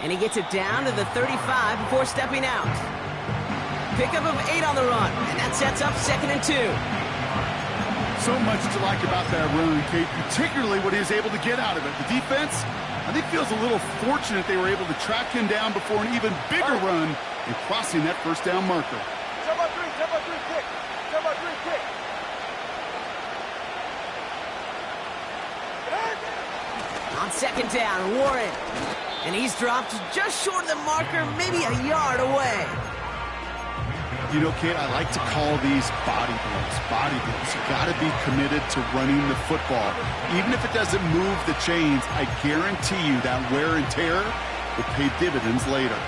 And he gets it down to the 35 before stepping out. Pickup of 8 on the run, and that sets up 2nd and 2. So much to like about that run, Kate, particularly what he was able to get out of it. The defense, I think, feels a little fortunate they were able to track him down before an even bigger run and crossing that first down marker. 7-3, kick. 7-3, kick. On 2nd down, Warren. And he's dropped just short of the marker, maybe a yard away. You know, Kate, I like to call these body blows. Body blows. You got to be committed to running the football. Even if it doesn't move the chains, I guarantee you that wear and tear will pay dividends later.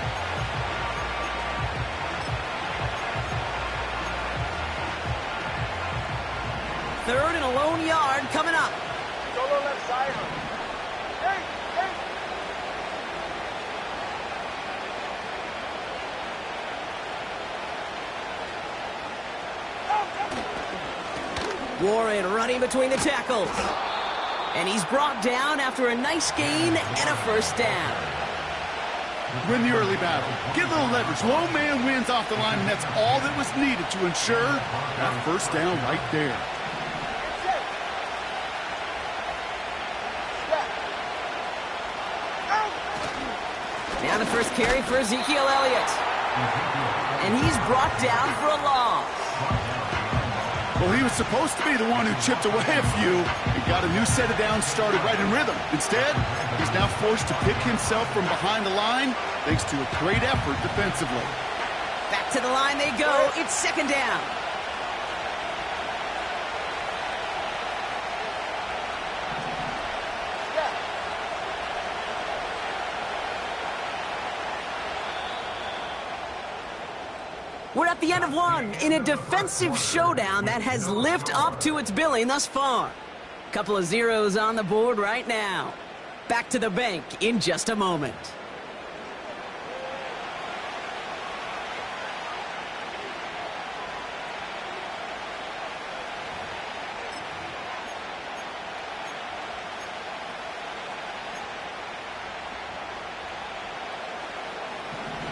Third and a lone yard coming up. Solo left side. Hey. Warren running between the tackles. And he's brought down after a nice gain and a first down. Win the early battle. Get a little leverage. Low man wins off the line, and that's all that was needed to ensure that first down right there. Now the first carry for Ezekiel Elliott. And he's brought down for a loss. Well, he was supposed to be the one who chipped away a few and got a new set of downs started right in rhythm. Instead, he's now forced to pick himself from behind the line thanks to a great effort defensively. Back to the line they go. It's 2nd down. We're at the end of one in a defensive showdown that has lived up to its billing thus far. Couple of zeros on the board right now. Back to the bank in just a moment.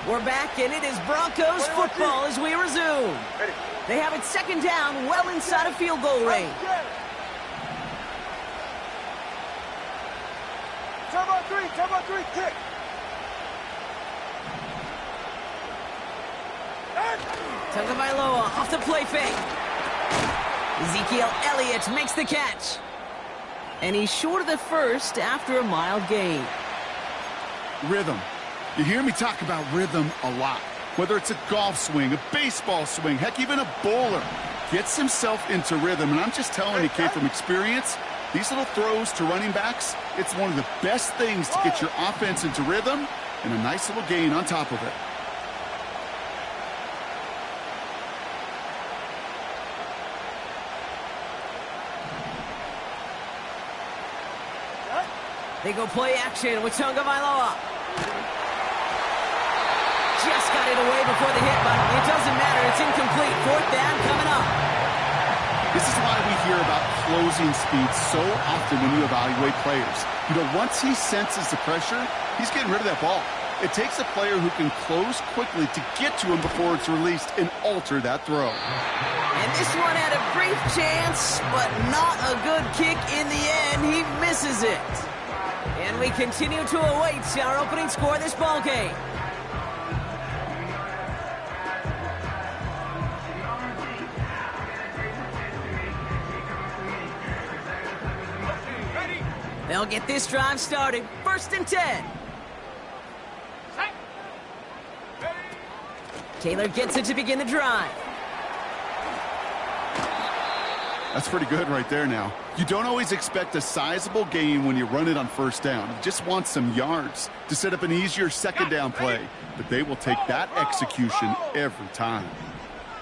We're back, and it is Broncos football as we resume. They have it 2nd down, well inside of field goal range. 7-3, kick. Tagovailoa off the play fake. Ezekiel Elliott makes the catch. And he's short of the first after a mild gain. Rhythm. You hear me talk about rhythm a lot. Whether it's a golf swing, a baseball swing, heck, even a bowler gets himself into rhythm. And I'm just telling you, Kate, from experience, these little throws to running backs, it's one of the best things to get your offense into rhythm and a nice little gain on top of it. They go play action with Tagovailoa. Just got it away before the hit, but it doesn't matter. It's incomplete. 4th down coming up. This is why we hear about closing speed so often when you evaluate players. You know, once he senses the pressure, he's getting rid of that ball. It takes a player who can close quickly to get to him before it's released and alter that throw. And this one had a brief chance, but not a good kick in the end. He misses it. And we continue to await our opening score of this ball game. They'll get this drive started. 1st and 10. Taylor gets it to begin the drive. That's pretty good right there now. You don't always expect a sizable gain when you run it on 1st down. You just want some yards to set up an easier 2nd down play. But they will take that execution every time.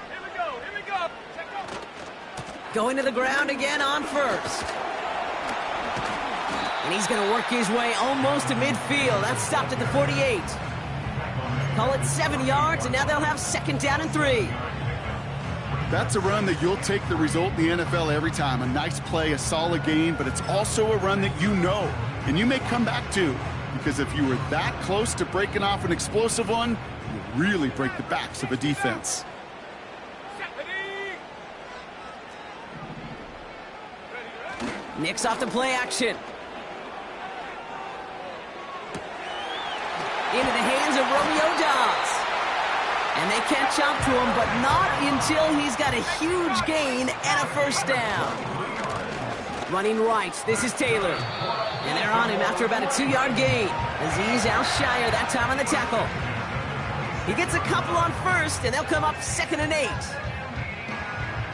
Here we go. Going to the ground again on 1st. And he's going to work his way almost to midfield. That's stopped at the 48. Call it 7 yards, and now they'll have 2nd down and 3. That's a run that you'll take the result in the NFL every time. A nice play, a solid gain, but it's also a run that you know, and you may come back to. because if you were that close to breaking off an explosive one, you really break the backs of a defense. Nicks off the play action. Into the hands of Romeo Dobbs. And they catch up to him, but not until he's got a huge gain and a first down. Running right, this is Taylor. And they're on him after about a 2-yard gain. Aziz Al-Shire that time on the tackle. He gets a couple on first, and they'll come up 2nd and 8.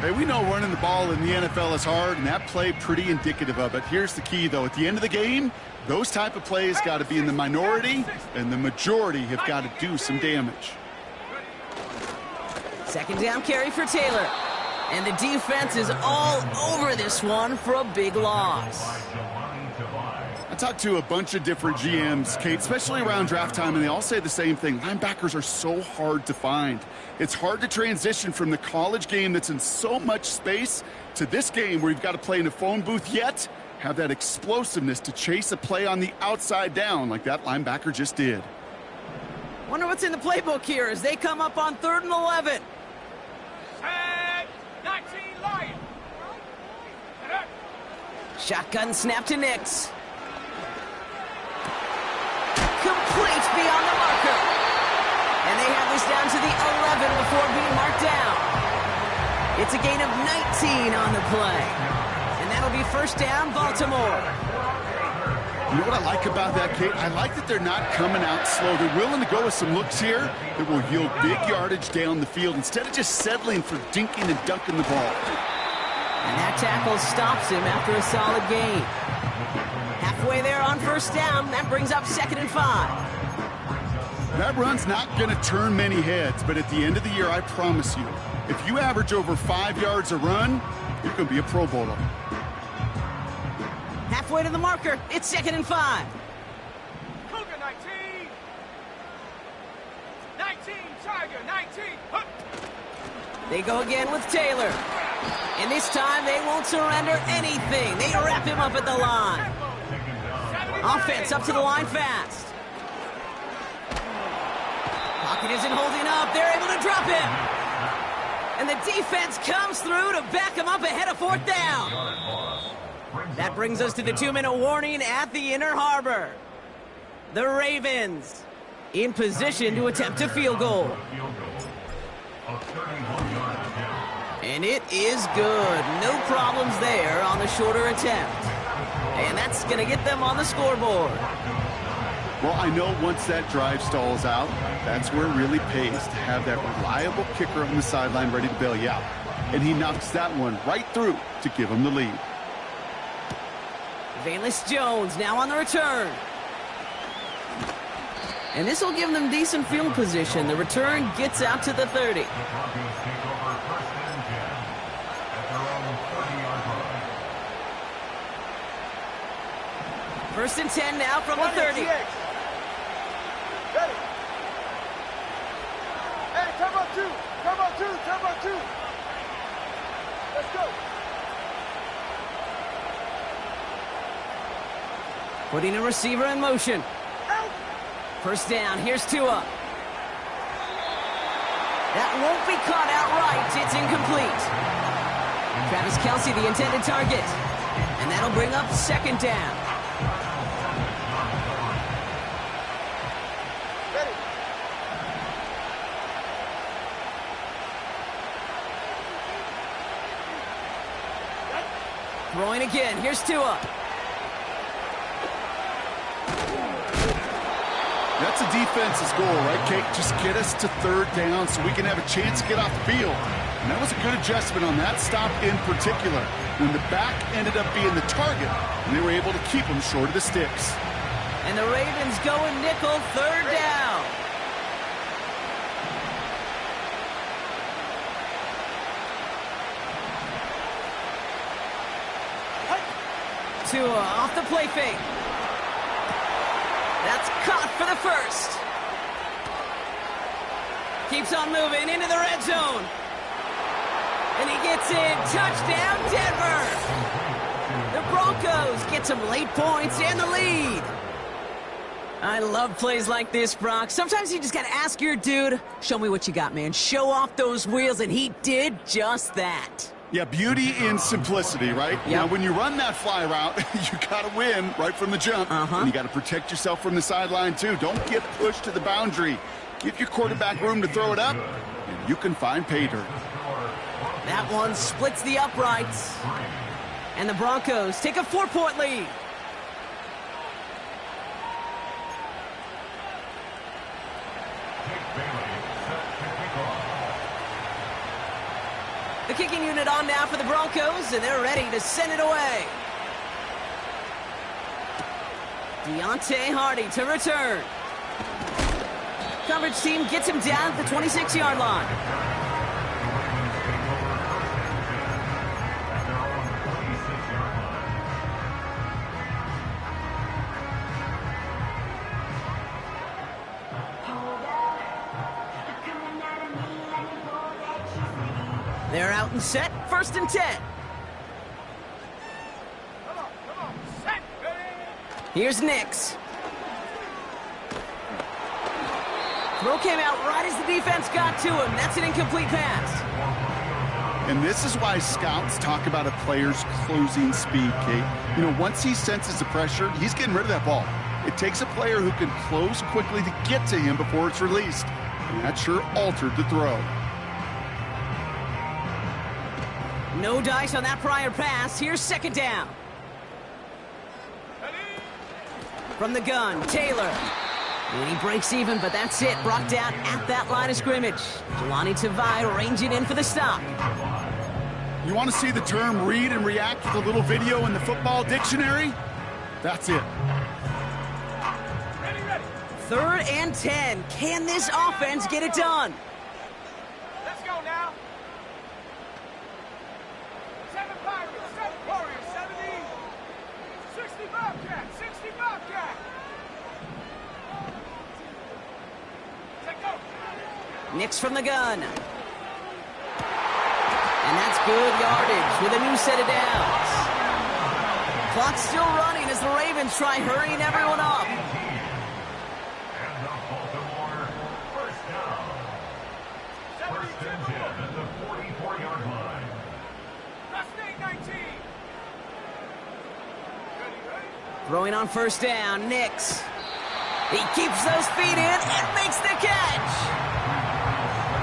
Hey, we know running the ball in the NFL is hard, and that play pretty indicative of it. Here's the key, though. At the end of the game, those type of plays got to be in the minority, and the majority have got to do some damage. 2nd down carry for Taylor. And the defense is all over this one for a big loss. I talked to a bunch of different GMs, Kate, especially around draft time, and they all say the same thing. Linebackers are so hard to find. It's hard to transition from the college game that's in so much space to this game where you've got to play in a phone booth, yet have that explosiveness to chase a play on the outside down like that linebacker just did. Wonder what's in the playbook here as they come up on 3rd and 11. Set 19 Lion. Shotgun snap to Nicks. Complete beyond the marker. And they have this down to the 11 before being marked down. It's a gain of 19 on the play. And that'll be first down, Baltimore. You know what I like about that, Kate? I like that they're not coming out slow. They're willing to go with some looks here that will yield big yardage down the field instead of just settling for dinking and dunking the ball. And that tackle stops him after a solid gain. Halfway there on first down, that brings up 2nd and 5. That run's not going to turn many heads, but at the end of the year, I promise you, if you average over 5 yards a run, you're going to be a Pro Bowler. Halfway to the marker, it's 2nd and 5. Cougar 19. 19, Tiger 19. Huh. They go again with Taylor. And this time they won't surrender anything. They wrap him up at the line. Offense up to the line fast. Pocket isn't holding up. They're able to drop him. And the defense comes through to back him up ahead of 4th down. That brings us to the 2-minute warning at the Inner Harbor. The Ravens in position to attempt a field goal. And it is good. No problems there on the shorter attempt. And that's going to get them on the scoreboard. Well, I know once that drive stalls out, that's where it really pays to have that reliable kicker on the sideline ready to bail you out. And he knocks that one right through to give him the lead. Valus Jones now on the return. And this will give them decent field position. The return gets out to the 30. First and 10 now from the 30. Ready. Hey, turbo 2. Turbo 2. Turbo 2. Let's go. Putting a receiver in motion. First down, here's Tua. That won't be caught outright. It's incomplete. Travis Kelce, the intended target. And that'll bring up 2nd down. Ready. Throwing again, here's Tua. That's a defense's goal, right, Kate? Just get us to 3rd down so we can have a chance to get off the field. And that was a good adjustment on that stop in particular, when the back ended up being the target, and they were able to keep him short of the sticks. And the Ravens go in nickel, 3rd down. Tua off the play fake. That's caught for the first. Keeps on moving into the red zone. And he gets in. Touchdown, Denver. The Broncos get some late points and the lead. I love plays like this, Brock. Sometimes you just gotta ask your dude, show me what you got, man. Show off those wheels, and he did just that. Yeah, beauty in simplicity, right? Yep. Now, when you run that fly route, you got to win right from the jump. And you got to protect yourself from the sideline, too. Don't get pushed to the boundary. Give your quarterback room to throw it up, and you can find pay dirt. That one splits the uprights. And the Broncos take a 4-point lead. The kicking unit on now for the Broncos, and they're ready to send it away. Deontay Hardy to return. Coverage team gets him down at the 26-yard line. They're out and set, 1st and 10. Come on, set. Here's Nix. Throw came out right as the defense got to him. That's an incomplete pass. And this is why scouts talk about a player's closing speed, Kate. You know, once he senses the pressure, he's getting rid of that ball. It takes a player who can close quickly to get to him before it's released. And that sure altered the throw. No dice on that prior pass. Here's 2nd down. From the gun, Taylor. And he breaks even, but that's it. Brought down at that line of scrimmage. Jelani Tavai ranging in for the stop. You want to see the term read and react with a little video in the football dictionary? That's it. Ready. 3rd and 10. Can this offense get it done? Let's go now. 7 Pirates, 7 Warriors, 70. 60 Bobcat, 60 Bobcat. Let go. Nix from the gun. And that's good yardage with a new set of downs. Clock's still running as the Ravens try hurrying everyone up. And the Baltimore first down. 1st and 10 at the 44-yard line. Last 19. Ready. Throwing on 1st down, Nix. He keeps those feet in and makes the catch.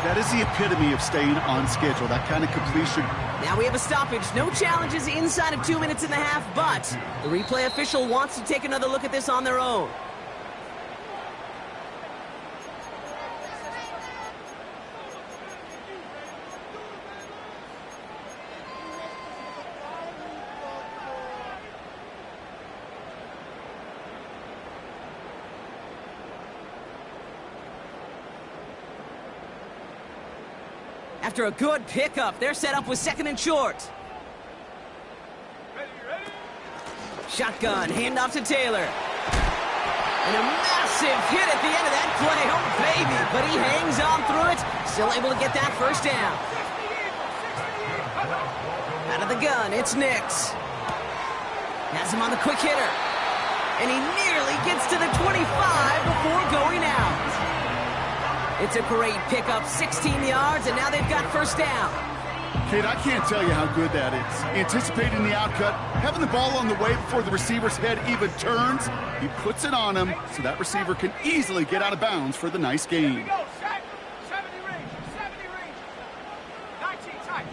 That is the epitome of staying on schedule, that kind of completion. Now we have a stoppage. No challenges inside of 2 minutes and a half, but the replay official wants to take another look at this on their own. After a good pickup, they're set up with 2nd and short. Ready. Shotgun, handoff to Taylor. And a massive hit at the end of that play. Oh, baby. But he hangs on through it. Still able to get that 1st down. 60. Out of the gun, it's Nix. Has him on the quick hitter. And he nearly gets to the 25 before going out. It's a great pickup, 16 yards, and now they've got 1st down. Kate, I can't tell you how good that is. Anticipating the outcut, having the ball on the way before the receiver's head even turns. He puts it on him so that receiver can easily get out of bounds for the nice Here we gain. go, set. 70 range, 19 tight.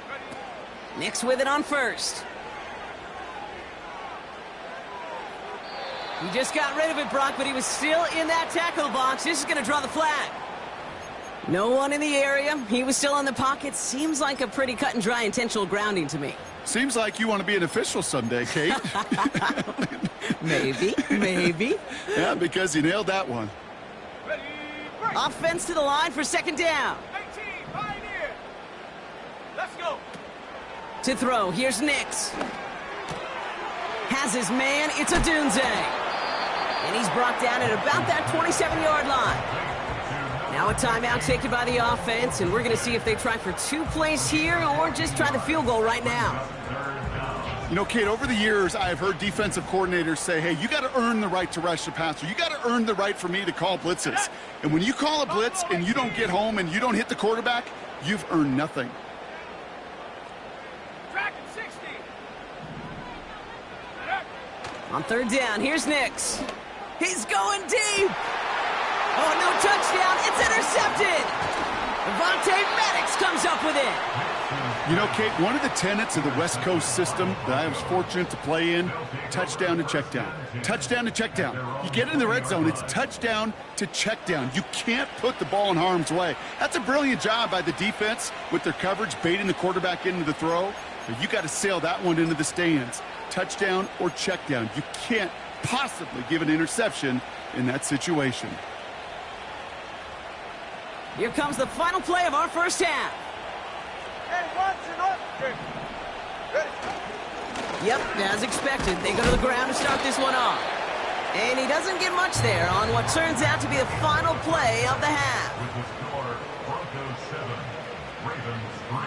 Ready. Nix with it on 1st. He just got rid of it, Brock, but he was still in that tackle box. This is going to draw the flag. No one in the area. He was still in the pocket. Seems like a pretty cut and dry intentional grounding to me. Seems like you want to be an official someday, Kate. Maybe. Yeah, because you nailed that one. Ready, break. Offense to the line for 2nd down. 18, Pioneer. Let's go. To throw, here's Nix. Has his man, it's a Dunze. And he's brought down at about that 27-yard line. Now a timeout taken by the offense, and we're going to see if they try for 2 plays here or just try the field goal right now. You know, Kate, over the years, I've heard defensive coordinators say, hey, you got to earn the right to rush the passer. You got to earn the right for me to call blitzes. And when you call a blitz and you don't get home and you don't hit the quarterback, you've earned nothing. On third down, here's Nix. He's going deep. Oh, no touchdown. It's intercepted. Devontae Maddox comes up with it. You know, Kate, one of the tenets of the West Coast system that I was fortunate to play in, touchdown to check down. Touchdown to check down. You get in the red zone, it's touchdown to check down. You can't put the ball in harm's way. That's a brilliant job by the defense with their coverage, baiting the quarterback into the throw. But you got to sail that one into the stands. Touchdown or check down. You can't possibly give an interception in that situation. Here comes the final play of our first half. Yep, as expected, they go to the ground to start this one off. And he doesn't get much there on what turns out to be the final play of the half. With the score, Broncos 7, Ravens 3.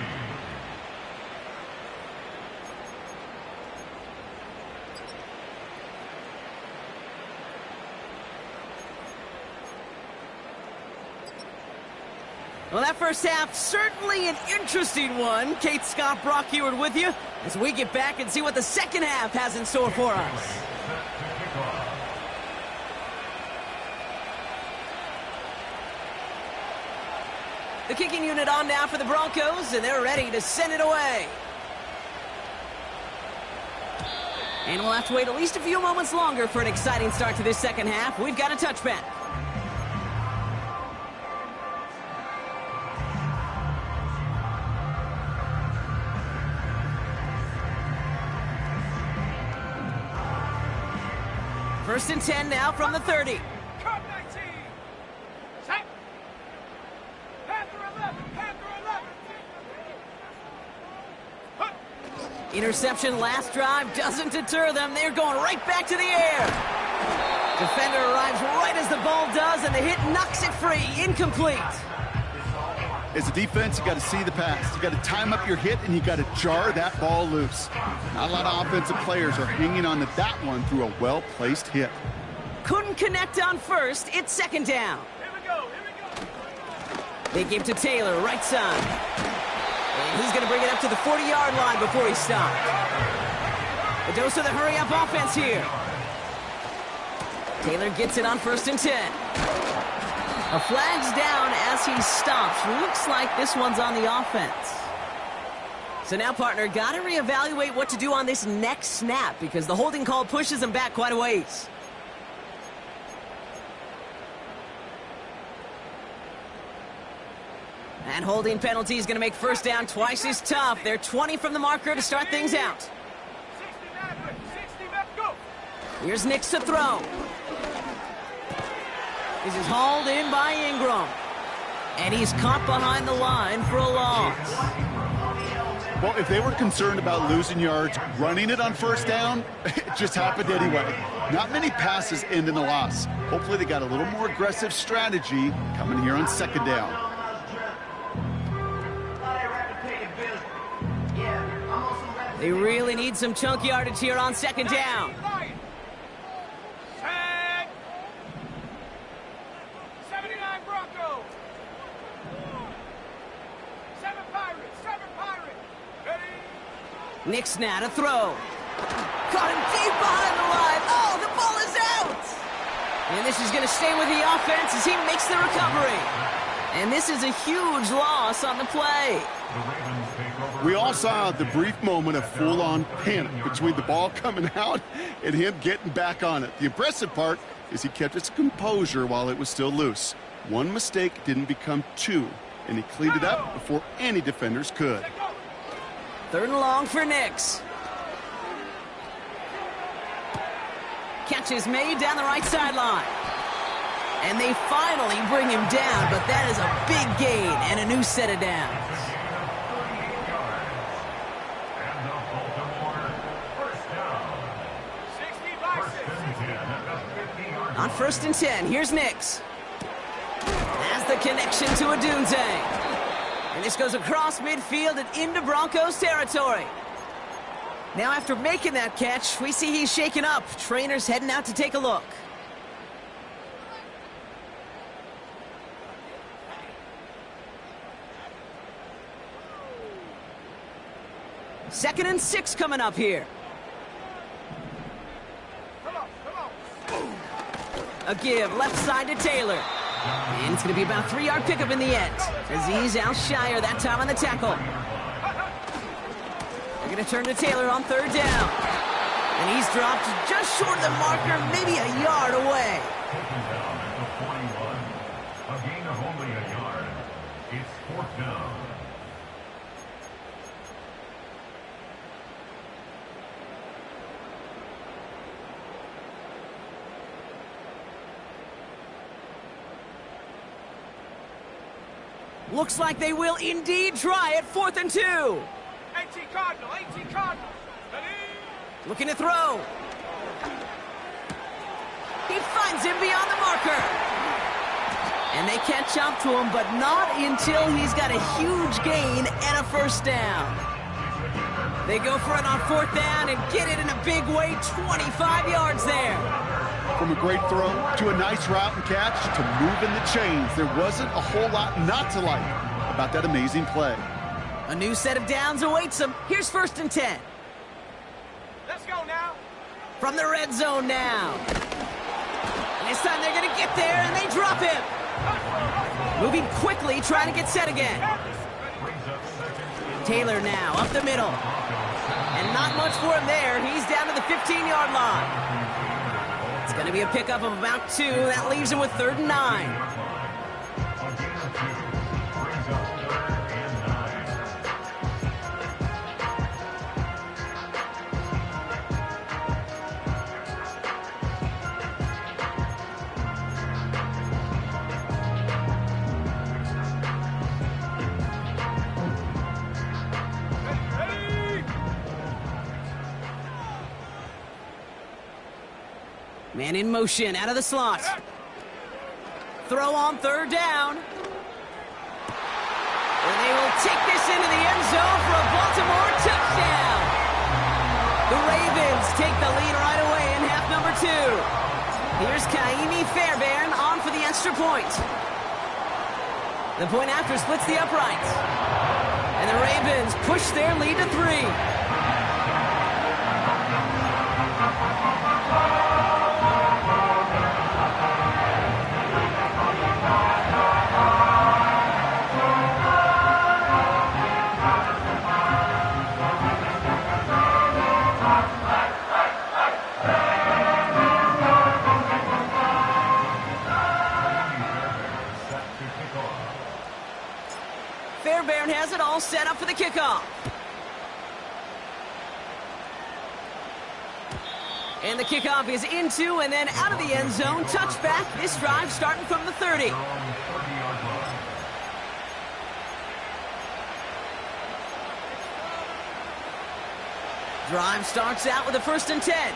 Well, that first half, certainly an interesting one. Kate, Scott, Brock Heward with you as we get back and see what the second half has in store for us. The kicking unit on now for the Broncos, and they're ready to send it away. And we'll have to wait at least a few moments longer for an exciting start to this second half. We've got a touchback. First and 10 now from the 30. Cut 19. Set. Panther 11. Panther 11. Interception last drive doesn't deter them. They're going right back to the air. Defender arrives right as the ball does, and the hit knocks it free. Incomplete. As a defense, you got to see the pass. You got to time up your hit, and you got to jar that ball loose. Not a lot of offensive players are hanging on to that one through a well-placed hit. Couldn't connect on first. It's second down. Here we go. Here we go. They give to Taylor, right side. And he's going to bring it up to the 40-yard line before he stopped. A dose of the hurry-up offense here. Taylor gets it on first and 10. A flag's down as he stops. Looks like this one's on the offense. So now, partner, got to reevaluate what to do on this next snap because the holding call pushes him back quite a ways. And holding penalty is going to make first down twice as tough. They're 20 from the marker to start things out. 60, let's go. Here's Nix to throw. This is hauled in by Ingram. And he's caught behind the line for a loss. Well, if they were concerned about losing yards, running it on first down, it just happened anyway. Not many passes end in a loss. Hopefully they got a little more aggressive strategy coming here on second down. They really need some chunk yardage here on second down. 79 Broncos. 7 Pirates. 7 Pirates. Ready? Nix now to throw. Caught him deep behind the line. Oh, the ball is out. And this is going to stay with the offense as he makes the recovery. And this is a huge loss on the play. We all saw the brief moment of full-on panic between the ball coming out and him getting back on it. The impressive part is he kept his composure while it was still loose. One mistake didn't become two, and he cleaned it up before any defenders could. Third and long for Nix. Catch is made down the right sideline. And they finally bring him down, but that is a big gain and a new set of downs. On first and 10, here's Nix. Has the connection to Adunze. And this goes across midfield and into Broncos territory. Now after making that catch, we see he's shaken up. Trainer's heading out to take a look. Second and 6 coming up here. A give left side to Taylor. And it's going to be about a 3-yard pickup in the end. Aziz Al-Shire that time on the tackle. They're going to turn to Taylor on third down. And he's dropped just short of the marker, maybe a yard away. Taken down at the 41. A gain of only a yard. It's fourth down. Looks like they will indeed try it. 4th and 2. 18 Cardinal, 18 Cardinal. Looking to throw. He finds him beyond the marker. And they catch up to him, but not until he's got a huge gain and a first down. They go for it on 4th down and get it in a big way. 25 yards there. From a great throw to a nice route and catch to moving the chains, there wasn't a whole lot not to like about that amazing play. A new set of downs awaits them. Here's 1st and 10. Let's go now. From the red zone now. And this time they're going to get there, and they drop him. Moving quickly, trying to get set again. Taylor now up the middle. And not much for him there. He's down to the 15-yard line. It's going to be a pickup of about 2. That leaves him with 3rd and 9. Man in motion, out of the slot. Throw on 3rd down. And they will take this into the end zone for a Baltimore touchdown. The Ravens take the lead right away in half number 2. Here's Kaimi Fairbairn on for the extra point. The point after splits the uprights. And the Ravens push their lead to 3. Fairbairn has it all set up for the kickoff. And the kickoff is into and then out of the end zone. Touchback. This drive starting from the 30. Drive starts out with a 1st and 10. Hey.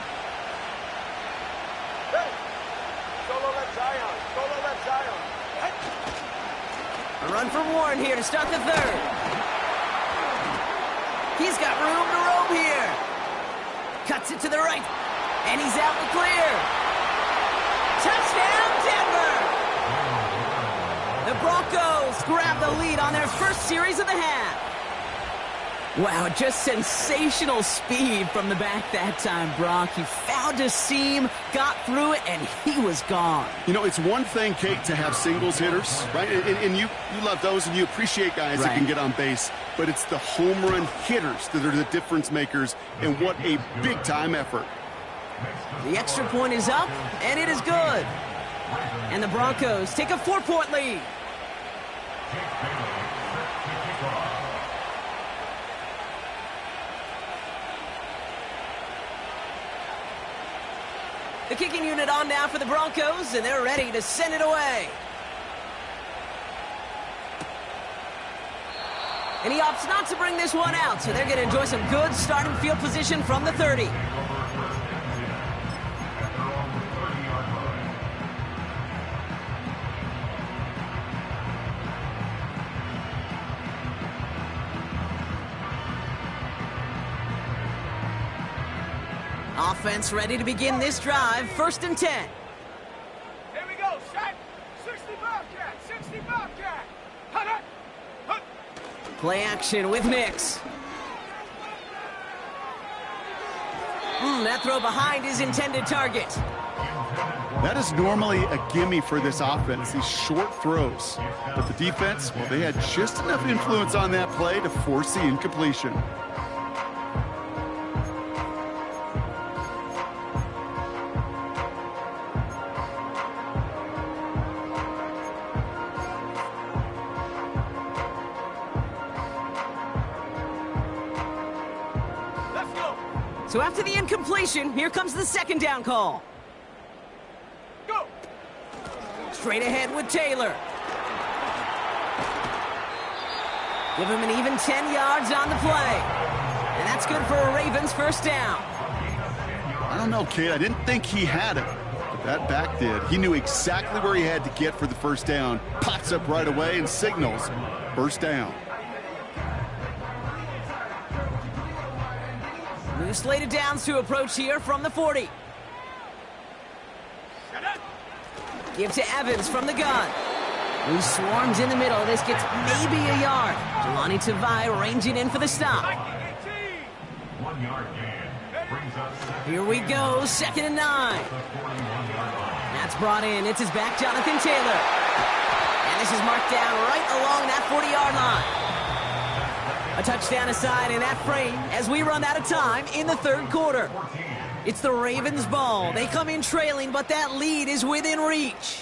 Solo left Zion. Solo left Zion. Hey. A run from Warren here to start the 3rd. He's got room to roam here. Cuts it to the right. And he's out and clear. Touchdown, Denver! The Broncos grab the lead on their first series of the half. Wow, just sensational speed from the back that time, Brock. He found a seam, got through it, and he was gone. You know, it's one thing, Kate, to have singles hitters, right? And you love those, and you appreciate guys that can get on base. But it's the home run hitters that are the difference makers, and what a big-time effort. The extra point is up, and it is good. And the Broncos take a 4-point lead. The kicking unit on now for the Broncos, and they're ready to send it away. And he opts not to bring this one out, so they're going to enjoy some good starting field position from the 30. Offense ready to begin this drive. 1st and 10. Here we go, set. 60 Bobcat, 60 Bobcat. Hut, hut, hut. Play action with Nix. That throw behind his intended target. That is normally a gimme for this offense, these short throws. But the defense, well, they had just enough influence on that play to force the incompletion. Let's go. So after the incompletion, here comes the 2nd down call. Go. Straight ahead with Taylor. Give him an even 10 yards on the play. And that's good for a Ravens 1st down. I don't know, Kate. I didn't think he had it, but that back did. He knew exactly where he had to get for the 1st down. Pots up right away and signals 1st down. New slated downs to approach here from the 40. Give to Evans from the gun. Who swarms in the middle. This gets maybe a yard. Jelani Tavai ranging in for the stop. 1 yard gain. Brings up Here we go, 2nd and 9. the 41-yard line. That's brought in. It's his back, Jonathan Taylor. And this is marked down right along that 40-yard line. A touchdown aside in that frame as we run out of time in the 3rd quarter. It's the Ravens' ball. They come in trailing, but that lead is within reach.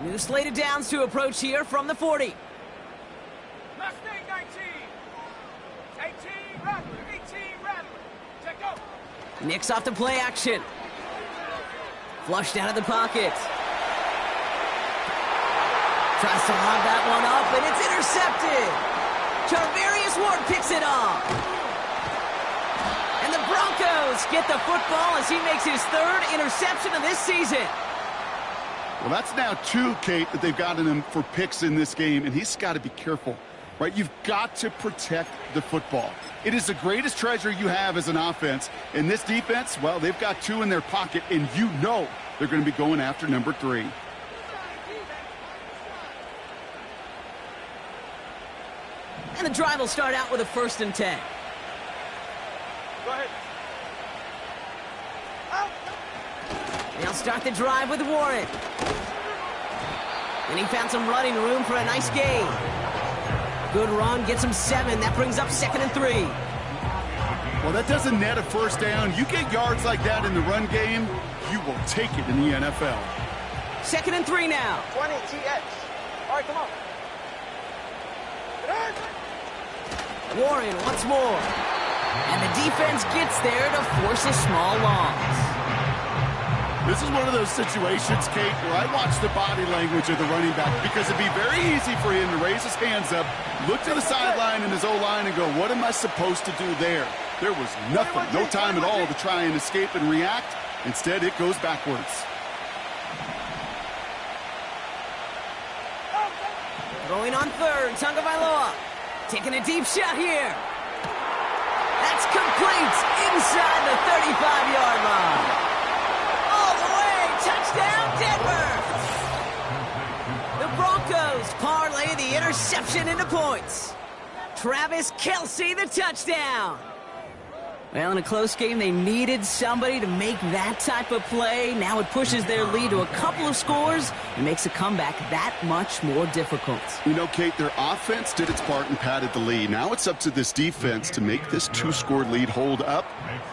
New slated downs to approach here from the 40. Mustang 19. 18 Rattler, 18 Rattler. Check go. Nix off the play action. Flushed out of the pocket. Tries to lob that one up, and it's intercepted. Charvarius Ward picks it off. And the Broncos get the football as he makes his 3rd interception of this season. Well, that's now 2, Kate, that they've gotten him for picks in this game, and he's got to be careful, right? You've got to protect the football. It is the greatest treasure you have as an offense, and this defense, well, they've got 2 in their pocket, and you know they're going to be going after number 3. And the drive will start out with a 1st and 10. Go ahead. Out. They'll start the drive with Warren. And he found some running room for a nice gain. Good run, gets him 7. That brings up 2nd and 3. Well, that doesn't net a 1st down. You get yards like that in the run game, you will take it in the NFL. 2nd and 3 now. 20 TX. All right, come on. Warren once more. And the defense gets there to force a small loss. This is one of those situations, Kate, where I watch the body language of the running back because it'd be very easy for him to raise his hands up, look to the sideline and his O-line and go, what am I supposed to do there? There was nothing, no time at all to try and escape and react. Instead, it goes backwards. Throwing on 3rd, Tagovailoa. Taking a deep shot here. That's complete inside the 35-yard line. All the way, touchdown Denver. The Broncos parlay the interception into points. Travis Kelce the touchdown. Well, in a close game, they needed somebody to make that type of play. Now it pushes their lead to a couple of scores and makes a comeback that much more difficult. You know, Kate, their offense did its part and padded the lead. Now it's up to this defense to make this 2-score lead hold up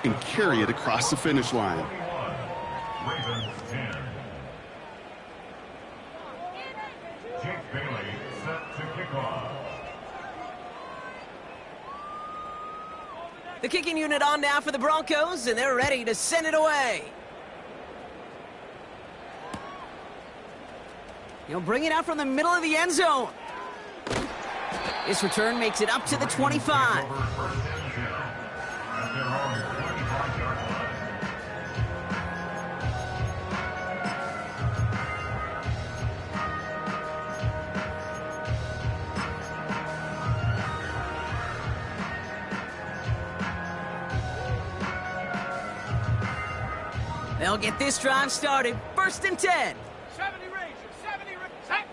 and carry it across the finish line. Ravens 10. Jake Bailey set to kick off. The kicking unit on now for the Broncos, and they're ready to send it away. He'll bring it out from the middle of the end zone. This return makes it up to the 25. They'll get this drive started. First and 10. 70 Rangers, 70 Rangers. Set.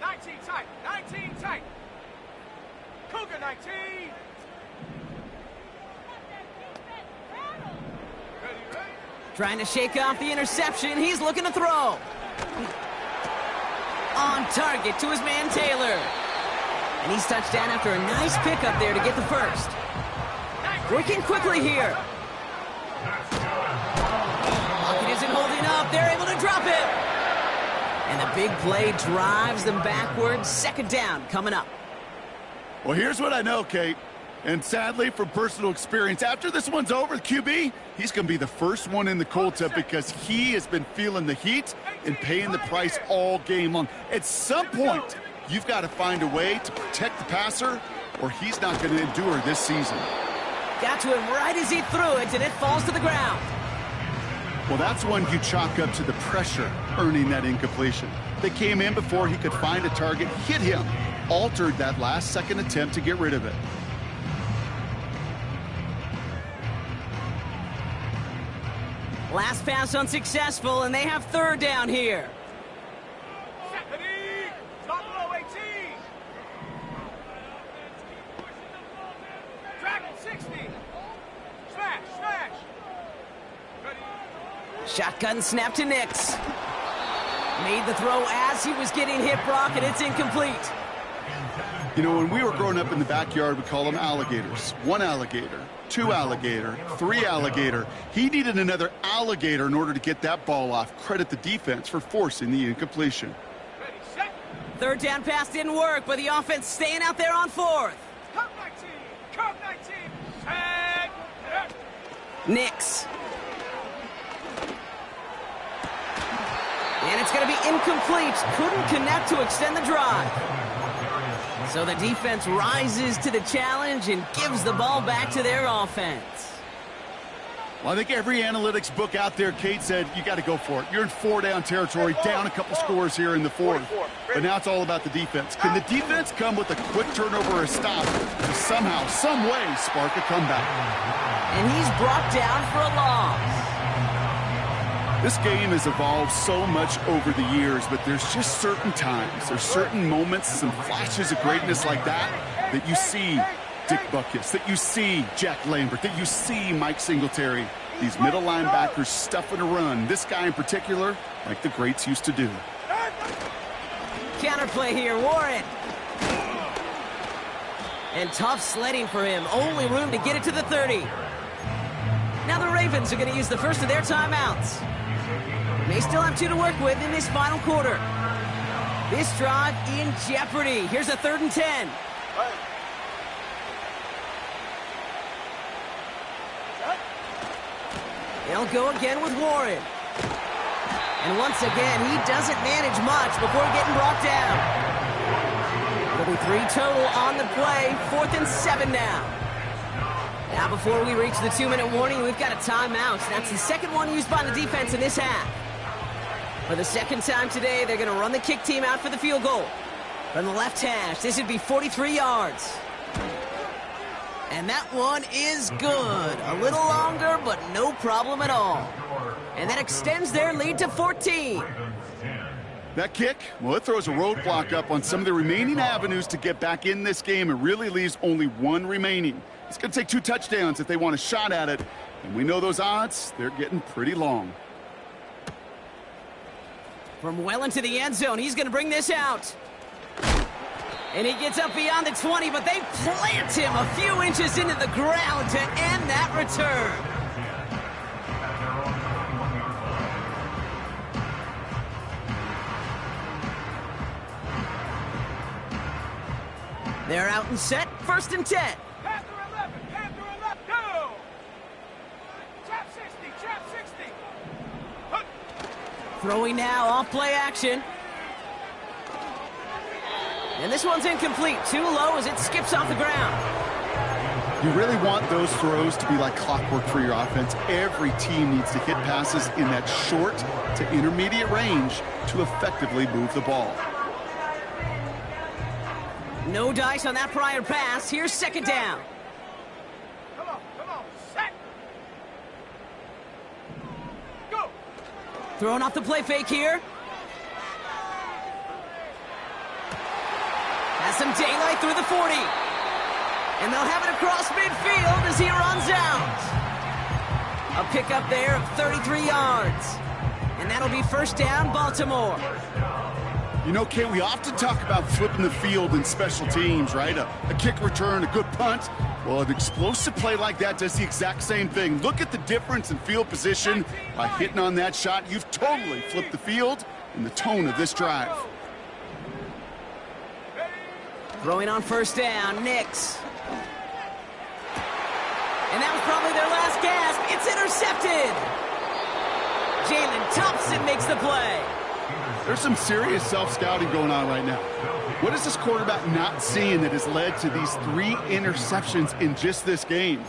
19 tight, 19 tight. Cougar 19. Ready, ready. Trying to shake off the interception. He's looking to throw. On target to his man Taylor. And he's touched down after a nice pickup there to get the first. Working quickly here. Pocket isn't holding up. They're able to drop it. And the big play drives them backwards. Second down coming up. Well, here's what I know, Kate. And sadly, from personal experience, after this one's over, the QB, he's going to be the first one in the cold tub because he has been feeling the heat and paying the price all game long. At some point, you've got to find a way to protect the passer or he's not going to endure this season. Got to him right as he threw it, and it falls to the ground. Well, that's one you chalk up to the pressure earning that incompletion. They came in before he could find a target, hit him, altered that last-second attempt to get rid of it. Last pass unsuccessful, and they have third down here. Top below 18. Dragon 60. Smash, smash. Ready. Shotgun snap to Nix. Made the throw as he was getting hit, Brock, and it's incomplete. You know, when we were growing up in the backyard, we call them alligators. One alligator, two alligator, three alligator. He needed another alligator in order to get that ball off. Credit the defense for forcing the incompletion. Ready, set. Third down pass didn't work, but the offense staying out there on fourth. Curve 19. Curve 19. Set. Nix. And it's going to be incomplete. Couldn't connect to extend the drive. So the defense rises to the challenge and gives the ball back to their offense. Well, I think every analytics book out there, Kate, said you got to go for it. You're in four-down territory, down a couple scores here in the fourth. But now it's all about the defense. Can the defense come with a quick turnover or a stop to somehow, some way, spark a comeback? And he's brought down for a loss. This game has evolved so much over the years, but there's just certain times, there's certain moments, some flashes of greatness like that you see Dick Butkus, that you see Jack Lambert, that you see Mike Singletary. These middle linebackers stuffing a run. This guy in particular, like the greats used to do. Counterplay here, Warren. And tough sledding for him. Only room to get it to the 30. Now the Ravens are going to use the first of their timeouts. They still have two to work with in this final quarter. This drive in jeopardy. Here's a 3rd and 10. They'll go again with Warren. And once again, he doesn't manage much before getting brought down. It'll be 3 total on the play. 4th and 7 now. Now before we reach the 2-minute warning, we've got a timeout. That's the second one used by the defense in this half. For the second time today, they're going to run the kick team out for the field goal. From the left hash, this would be 43 yards. And that one is good. A little longer, but no problem at all. And that extends their lead to 14. That kick, well, it throws a roadblock up on some of the remaining avenues to get back in this game. It really leaves only one remaining. It's going to take 2 touchdowns if they want a shot at it. And we know those odds, they're getting pretty long. From well into the end zone, he's going to bring this out. And he gets up beyond the 20, but they plant him a few inches into the ground to end that return. They're out and set, 1st and 10. Panther 11, Panther 11, go! Trap 60, trap 60. Throwing now, off play action. And this one's incomplete. Too low as it skips off the ground. You really want those throws to be like clockwork for your offense. Every team needs to hit passes in that short to intermediate range to effectively move the ball. No dice on that prior pass. Here's second down. Come on, set. Go. Throwing off the play fake here. Has some daylight through the 40. And they'll have it across midfield as he runs out. A pickup there of 33 yards. And that'll be first down, Baltimore. You know, Kate, we often talk about flipping the field in special teams, right? A kick return, a good punt. Well, an explosive play like that does the exact same thing. Look at the difference in field position. By hitting on that shot, you've totally flipped the field and the tone of this drive. Throwing on first down, Nix. And that was probably their last gasp. It's intercepted. Jalen Thompson makes the play. There's some serious self-scouting going on right now. What is this quarterback not seeing that has led to these 3 interceptions in just this game?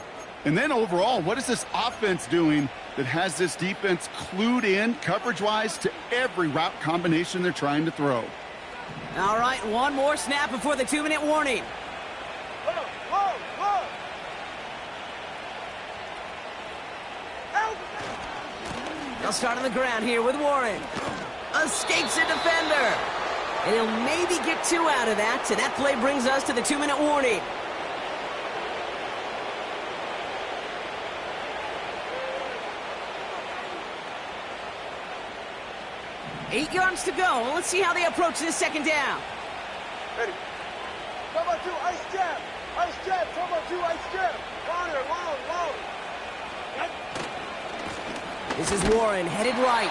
And then overall, what is this offense doing that has this defense clued in coverage-wise to every route combination they're trying to throw? All right, one more snap before the 2-minute warning. Whoa. They'll start on the ground here with Warren. Escapes a defender. And he'll maybe get 2 out of that. So that play brings us to the 2-minute warning. Eight yards to go. Let's see how they approach this second down. Ready. Cover 2, ice jab. Ice jab, cover 2, ice jab. Long. This is Warren headed right.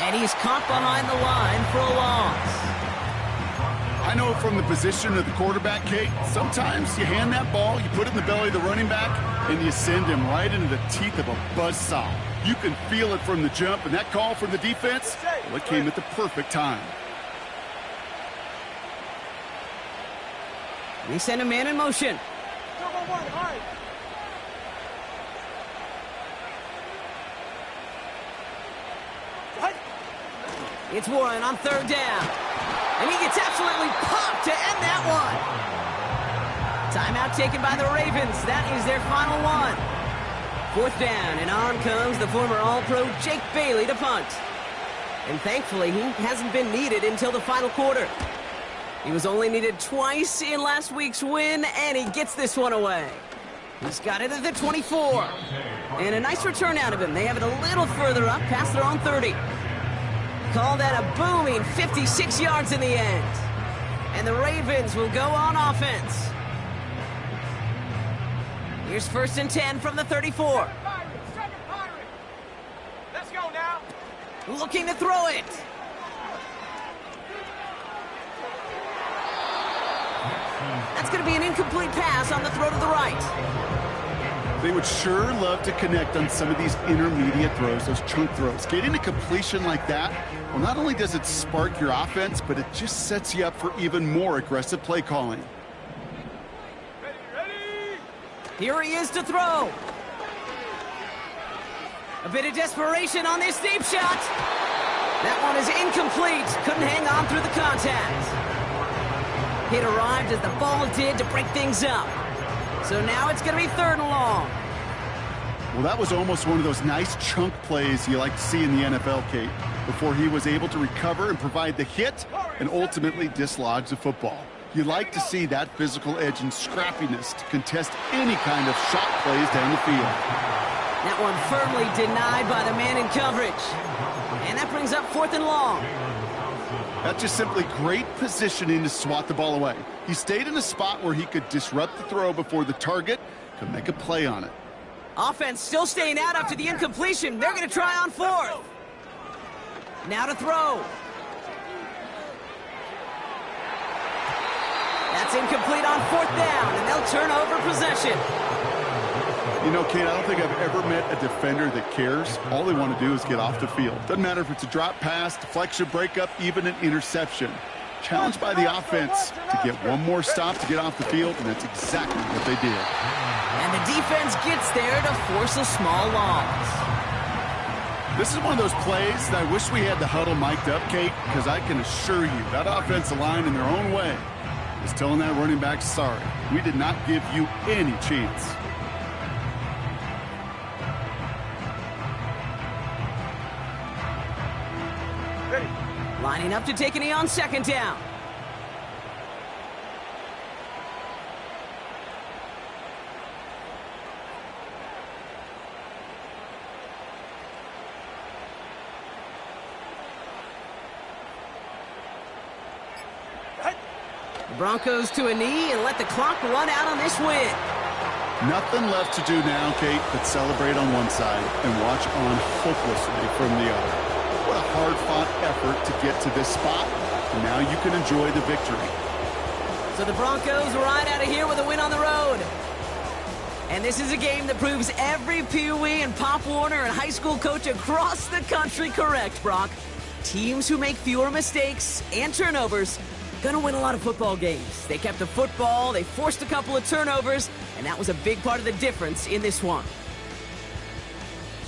And he's caught behind the line for a loss. I know from the position of the quarterback, Kate, sometimes you hand that ball, you put it in the belly of the running back, and you send him right into the teeth of a buzzsaw. You can feel it from the jump, and that call from the defense, well, it came at the perfect time. We send a man in motion. Cover 1, high. It's Warren on third down. And he gets absolutely popped to end that one. Timeout taken by the Ravens. That is their final one. Fourth down, and on comes the former All-Pro Jake Bailey to punt. And thankfully, he hasn't been needed until the final quarter. He was only needed twice in last week's win, and he gets this one away. He's got it at the 24. And a nice return out of him. They have it a little further up, past their own 30. Call that a booming 56 yards in the end. And the Ravens will go on offense. Here's first and 10 from the 34. Second pirate. Let's go now. Looking to throw it. That's going to be an incomplete pass on the throw to the right. They would sure love to connect on some of these intermediate throws, those chunk throws. Getting a completion like that, well, not only does it spark your offense, but it just sets you up for even more aggressive play calling. Ready. Here he is to throw. A bit of desperation on this deep shot. That one is incomplete. Couldn't hang on through the contact. Hit arrived as the ball did to break things up. So now it's going to be third and long. Well, that was almost one of those nice chunk plays you like to see in the NFL, Kate, before he was able to recover and provide the hit and ultimately dislodge the football. You like to see that physical edge and scrappiness to contest any kind of shot plays down the field. That one firmly denied by the man in coverage. And that brings up fourth and long. That's just simply great positioning to swat the ball away. He stayed in a spot where he could disrupt the throw before the target could make a play on it. Offense still staying out after the incompletion. They're going to try on fourth. Now to throw. That's incomplete on fourth down, and they'll turn over possession. You know, Kate, I don't think I've ever met a defender that cares. All they want to do is get off the field. Doesn't matter if it's a drop pass, deflection, breakup, even an interception. Challenged by the offense to get one more stop to get off the field, and that's exactly what they did. And the defense gets there to force a small loss. This is one of those plays that I wish we had the huddle mic'd up, Kate, because I can assure you that offensive line in their own way is telling that running back, sorry, we did not give you any chance. Lining up to take a knee on second down. The Broncos to a knee and let the clock run out on this win. Nothing left to do now, Kate, but celebrate on one side and watch on hopelessly from the other. What a hard-fought effort to get to this spot, and now you can enjoy the victory. So the Broncos ride out of here with a win on the road. And this is a game that proves every Pee Wee and Pop Warner and high school coach across the country correct, Brock. Teams who make fewer mistakes and turnovers gonna win a lot of football games. They kept the football, they forced a couple of turnovers, and that was a big part of the difference in this one.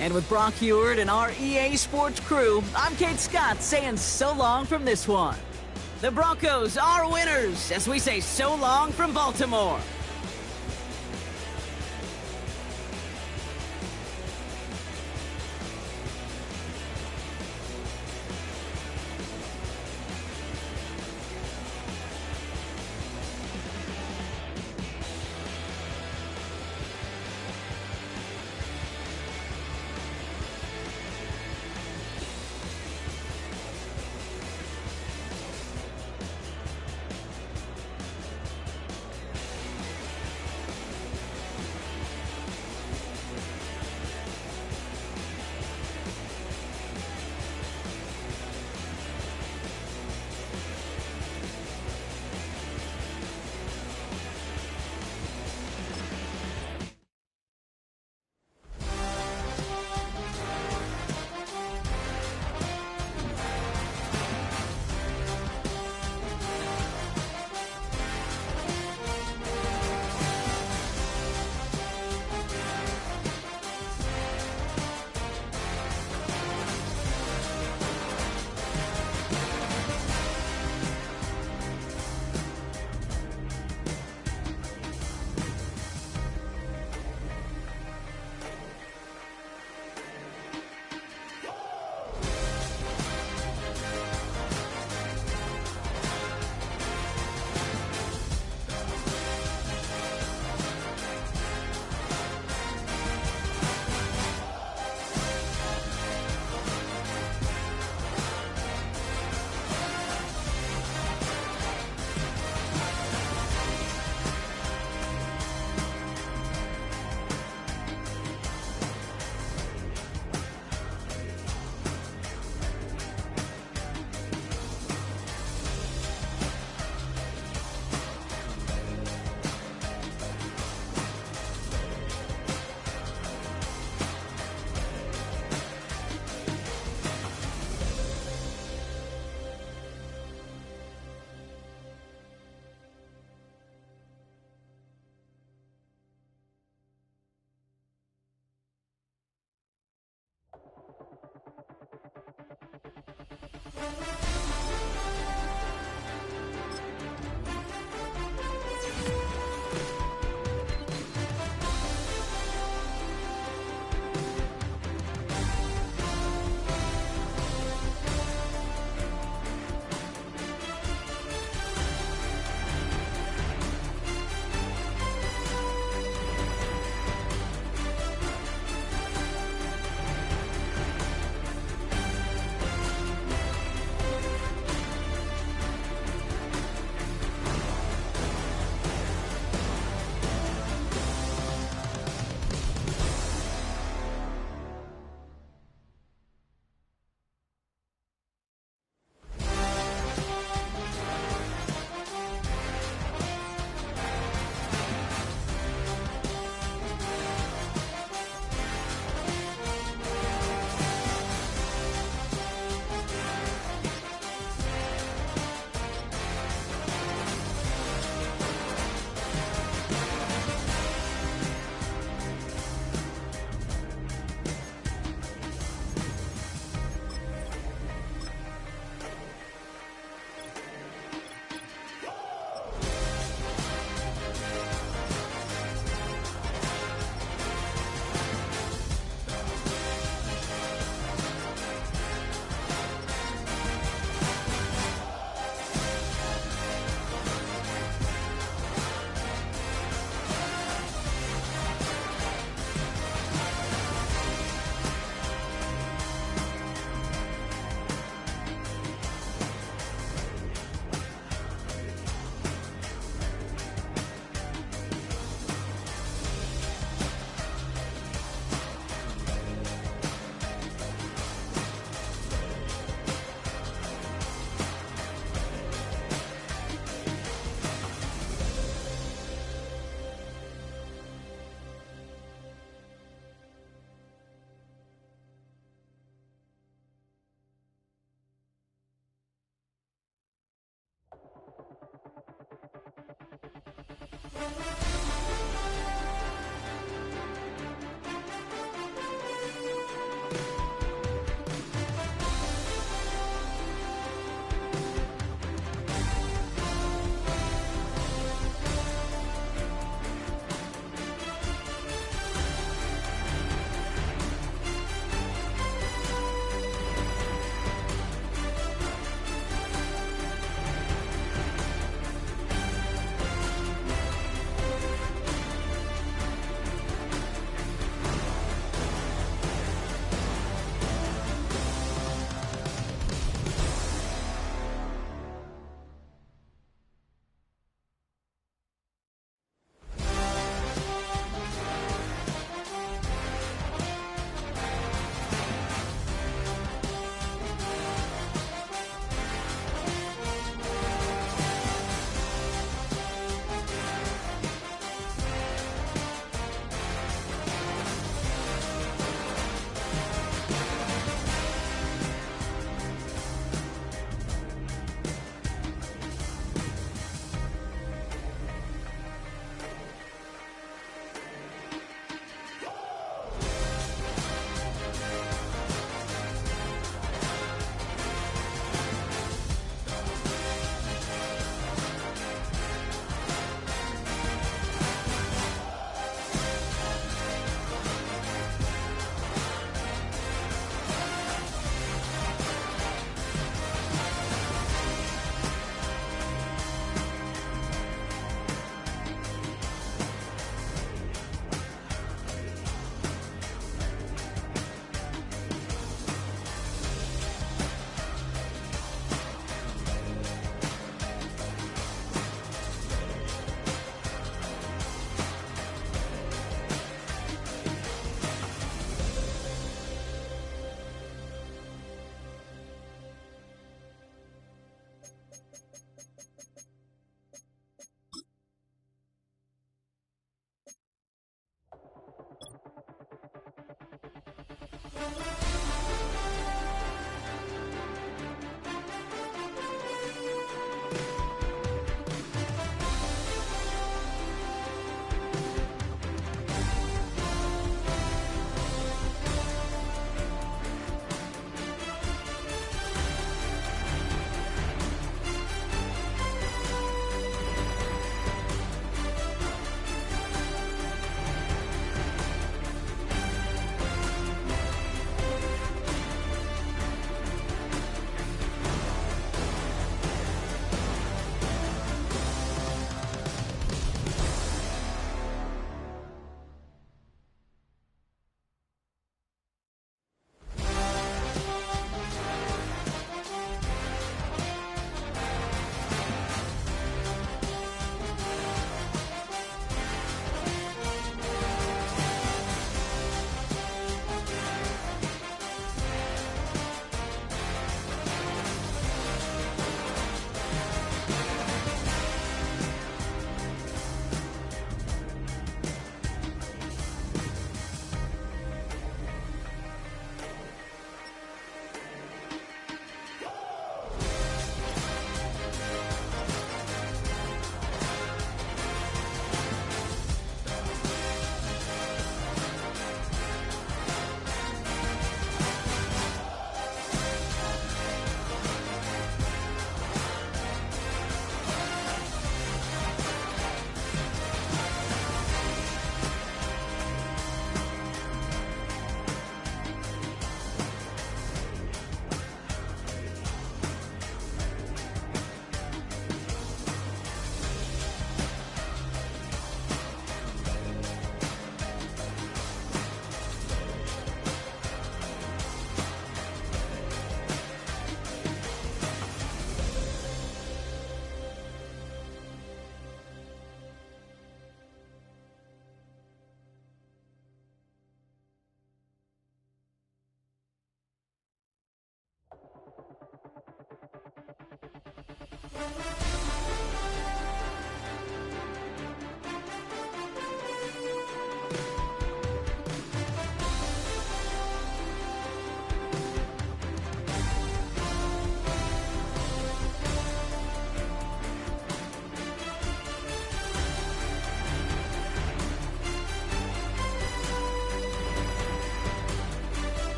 And with Brock Heward and our EA Sports crew, I'm Kate Scott saying so long from this one. The Broncos are winners as we say so long from Baltimore.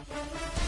You